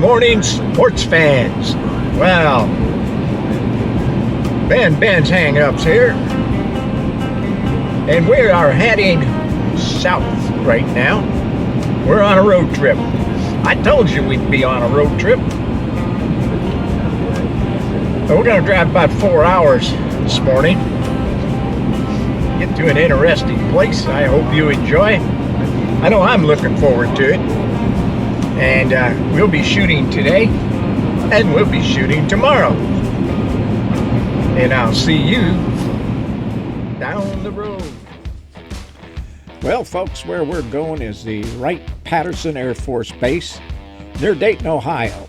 morning, sports fans. Well, Ben's hang-ups here, and we are heading south right now. We're on a road trip. I told you we'd be on a road trip. So we're going to drive about 4 hours this morning. Get to an interesting place. I hope you enjoy. I know I'm looking forward to it. And we'll be shooting today, and we'll be shooting tomorrow. And I'll see you down the road. Well, folks, where we're going is the Wright-Patterson Air Force Base near Dayton, Ohio.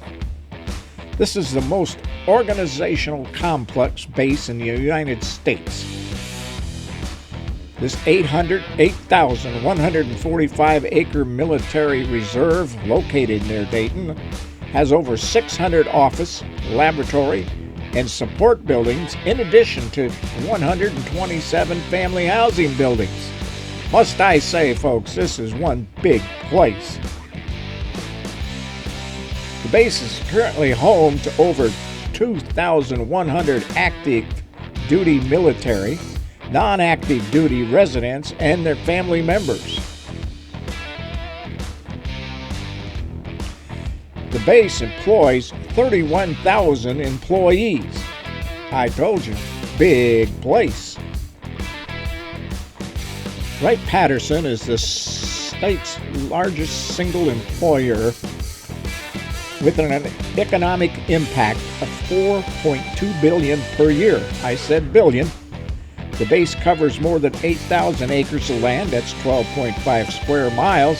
This is the most organizational complex base in the United States. This 8,145-acre military reserve located near Dayton has over 600 office, laboratory, and support buildings in addition to 127 family housing buildings. Must I say, folks, this is one big place. The base is currently home to over 2,100 active duty military, non-active duty residents, and their family members. The base employs 31,000 employees. I told you, big place. Wright-Patterson is the state's largest single employer with an economic impact of $4.2 billion per year. I said billion. The base covers more than 8,000 acres of land, that's 12.5 square miles,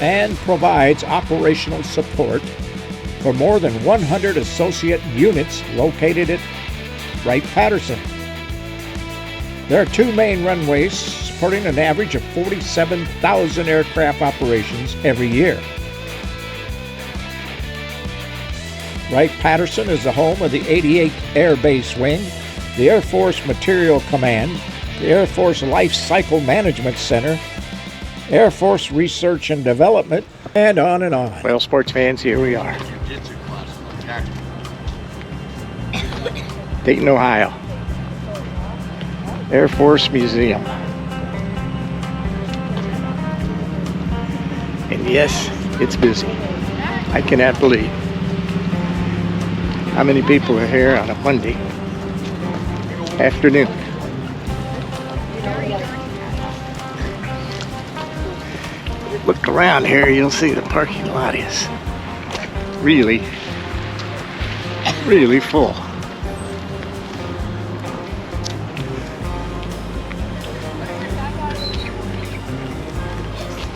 and provides operational support for more than 100 associate units located at Wright-Patterson. There are two main runways supporting an average of 47,000 aircraft operations every year. Wright-Patterson is the home of the 88th Air Base Wing, the Air Force Materiel Command, the Air Force Life Cycle Management Center, Air Force Research and Development, and on and on. Well, sports fans, here we are. Dayton, Ohio. Air Force Museum. And yes, it's busy. I cannot believe how many people are here on a Monday afternoon. Look around here, you'll see the parking lot is really full.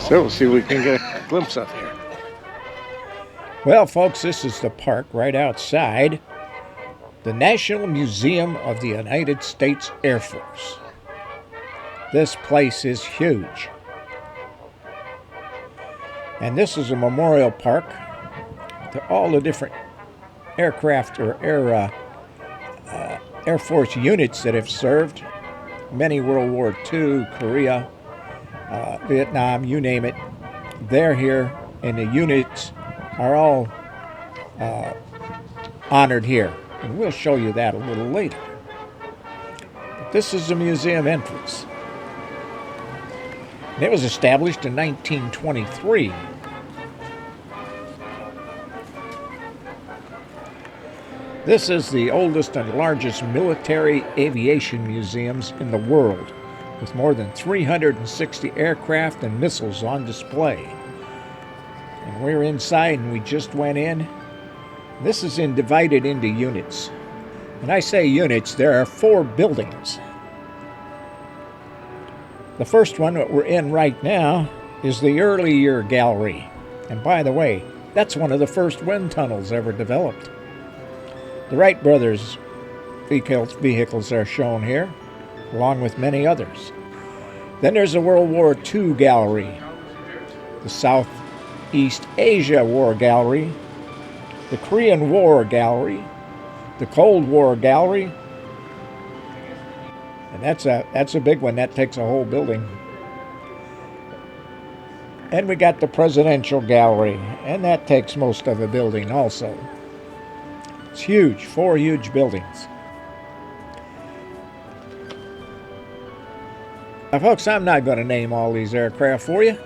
So we'll see if we can get a glimpse of here. Well, folks, this is the park right outside the National Museum of the United States Air Force. This place is huge. And this is a memorial park to all the different aircraft or Air Force units that have served. Many World War II, Korea, Vietnam, you name it. They're here, and the units are all honored here. And we'll show you that a little later. But this is the museum entrance. And it was established in 1923. This is the oldest and largest military aviation museums in the world, with more than 360 aircraft and missiles on display. And we're inside, and we just went in. This is divided into units. When I say units, there are 4 buildings. The first one that we're in right now is the early year gallery. And by the way, that's one of the first wind tunnels ever developed. The Wright brothers' vehicles are shown here, along with many others. Then there's the World War II gallery, the Southeast Asia War gallery, the Korean War gallery, the Cold War gallery, and that's a big one. That takes a whole building. And we got the Presidential Gallery, and that takes most of the building also. It's huge, 4 huge buildings. Now, folks, I'm not going to name all these aircraft for you.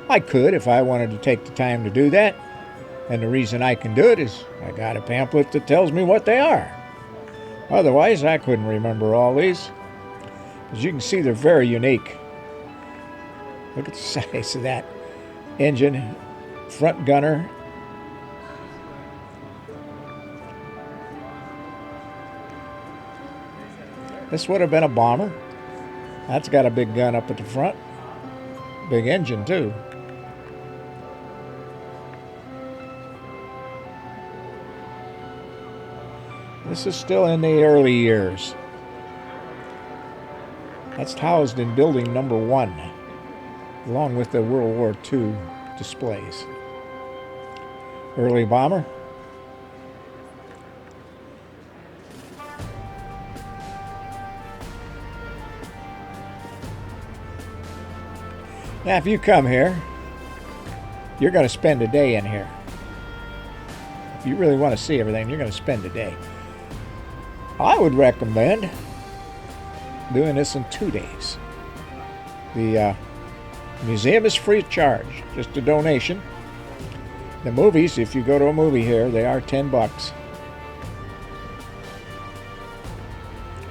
I could if I wanted to take the time to do that. And the reason I can do it is I got a pamphlet that tells me what they are. Otherwise, I couldn't remember all these. As you can see, they're very unique. Look at the size of that engine, front gunner. This would have been a bomber. That's got a big gun up at the front. Big engine, too. This is still in the early years. That's housed in building number 1, along with the World War II displays. Early bomber. Now, if you come here, you're going to spend a day in here. If you really want to see everything, you're going to spend a day. I would recommend doing this in 2 days. The museum is free of charge, just a donation. The movies, if you go to a movie here, they are $10.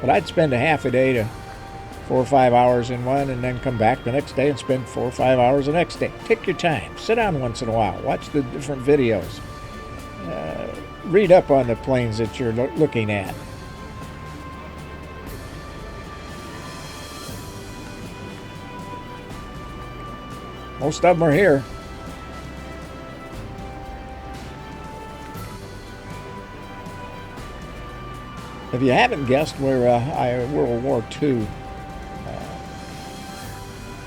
But I'd spend a half a day to 4 or 5 hours in one, and then come back the next day and spend 4 or 5 hours the next day. Take your time. Sit down once in a while. Watch the different videos. Read up on the planes that you're looking at. Most of them are here. If you haven't guessed, we're at World War II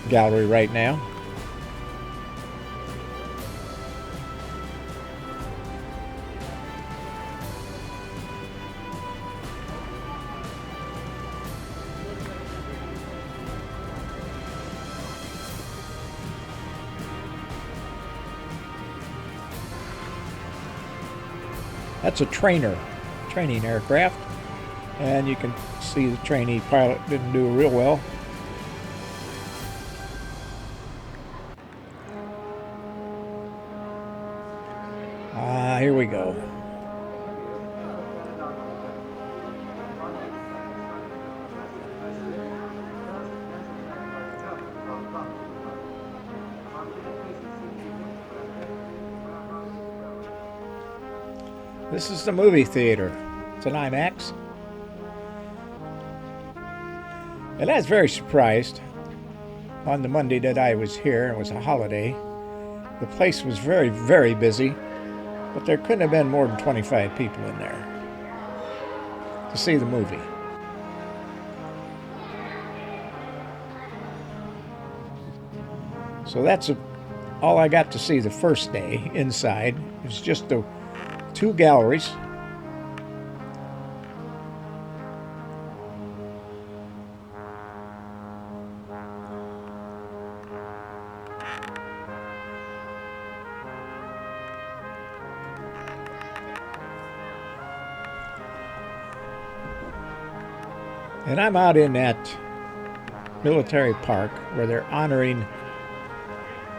gallery right now. That's a training aircraft, and you can see the trainee pilot didn't do real well. Here we go. This is the movie theater. It's an IMAX. And I was very surprised on the Monday that I was here. It was a holiday. The place was very, very busy, but there couldn't have been more than 25 people in there to see the movie. So that's all I got to see the first day inside. It was just the 2 galleries. And I'm out in that military park where they're honoring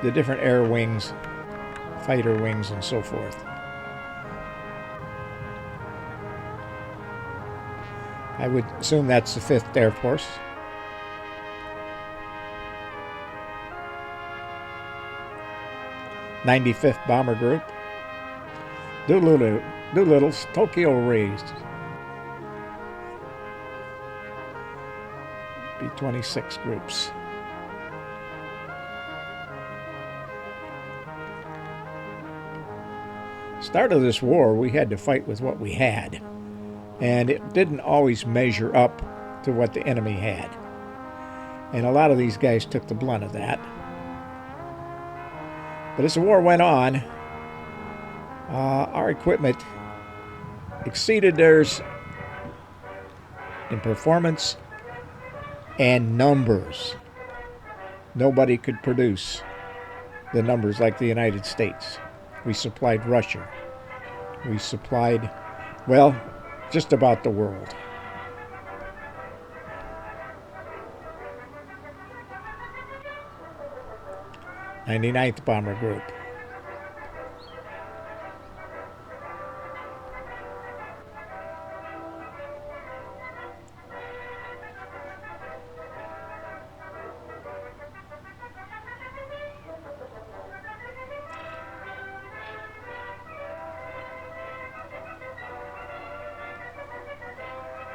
the different air wings, fighter wings, and so forth. I would assume that's the 5th Air Force. '95th Bomber Group. Doolittle's Tokyo Raised. B-26 groups. Start of this war, we had to fight with what we had. And it didn't always measure up to what the enemy had. And a lot of these guys took the blunt of that. But as the war went on, our equipment exceeded theirs in performance and numbers. Nobody could produce the numbers like the United States. We supplied Russia. We supplied, well, just about the world. "99th Bomber Group."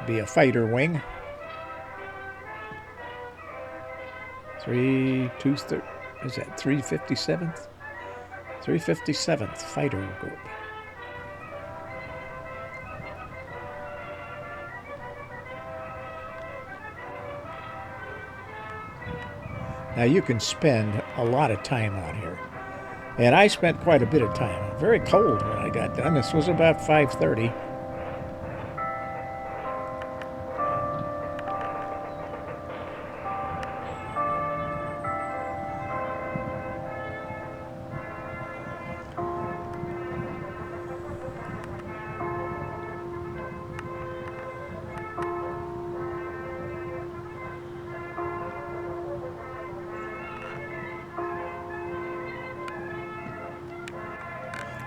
Be a fighter wing. 357th? 357th Fighter Group. Now you can spend a lot of time out here. And I spent quite a bit of time. Very cold when I got done. This was about 5:30.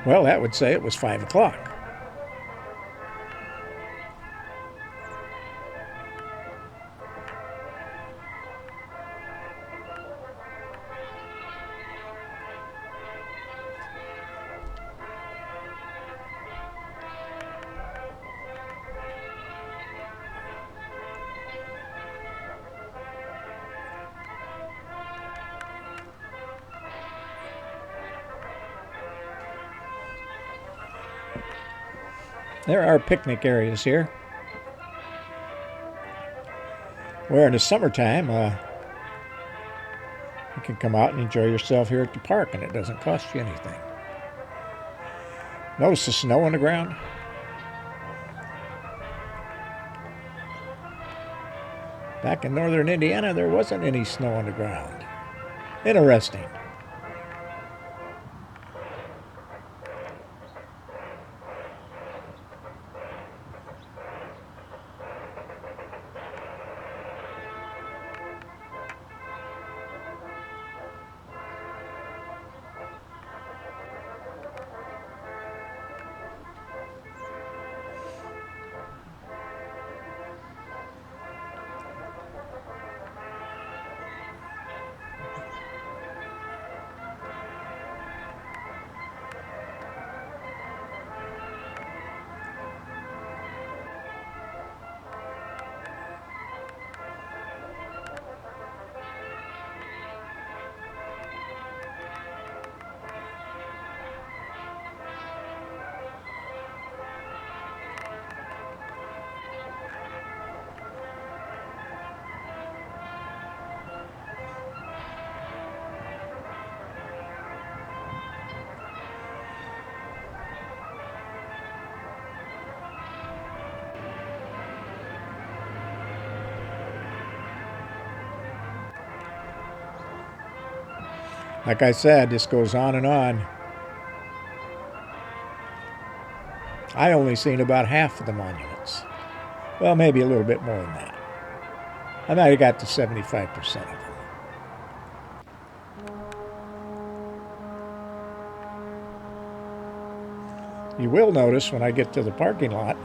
Well, that would say it was 5 o'clock. There are picnic areas here, where in the summertime you can come out and enjoy yourself here at the park, and it doesn't cost you anything. Notice the snow on the ground? Back in northern Indiana, there wasn't any snow on the ground. Interesting. Like I said, this goes on and on. I only seen about half of the monuments. Well, maybe a little bit more than that. I might have got to 75% of them. You will notice when I get to the parking lot,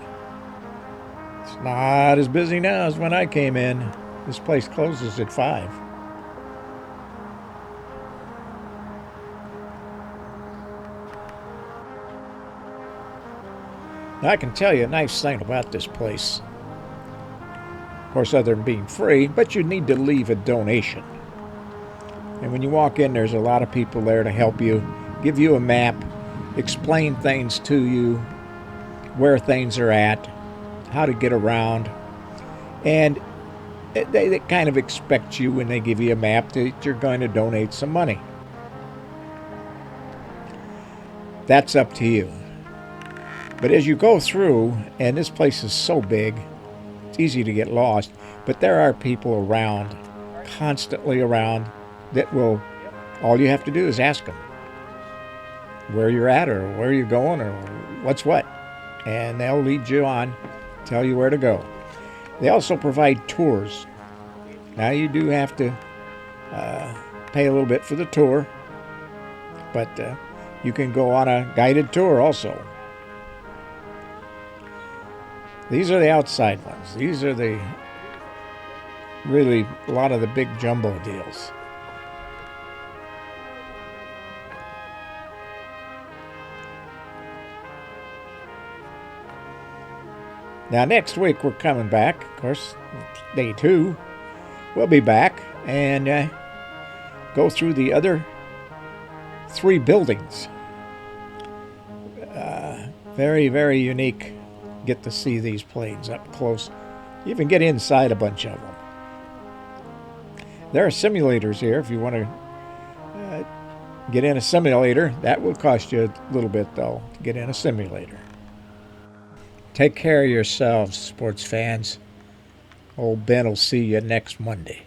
it's not as busy now as when I came in. This place closes at 5. Now, I can tell you a nice thing about this place. Of course, other than being free, but you need to leave a donation. And when you walk in, there's a lot of people there to help you, give you a map, explain things to you, where things are at, how to get around. And they kind of expect you, when they give you a map, that you're going to donate some money. That's up to you. But as you go through, and this place is so big, it's easy to get lost, but there are people around, constantly around, that will All you have to do is ask them where you're at or where you're going or what's what. And they'll lead you on, tell you where to go. They also provide tours. Now you do have to pay a little bit for the tour, but you can go on a guided tour also. These are the outside ones. These are the really a lot of the big jumbo deals. Now next week we're coming back. Of course, day 2. We'll be back and go through the other 3 buildings. Very, very unique. Get to see these planes up close. You even get inside a bunch of them. There are simulators here if you want to get in a simulator. That will cost you a little bit, though, to get in a simulator. Take care of yourselves, sports fans. Old Ben will see you next Monday.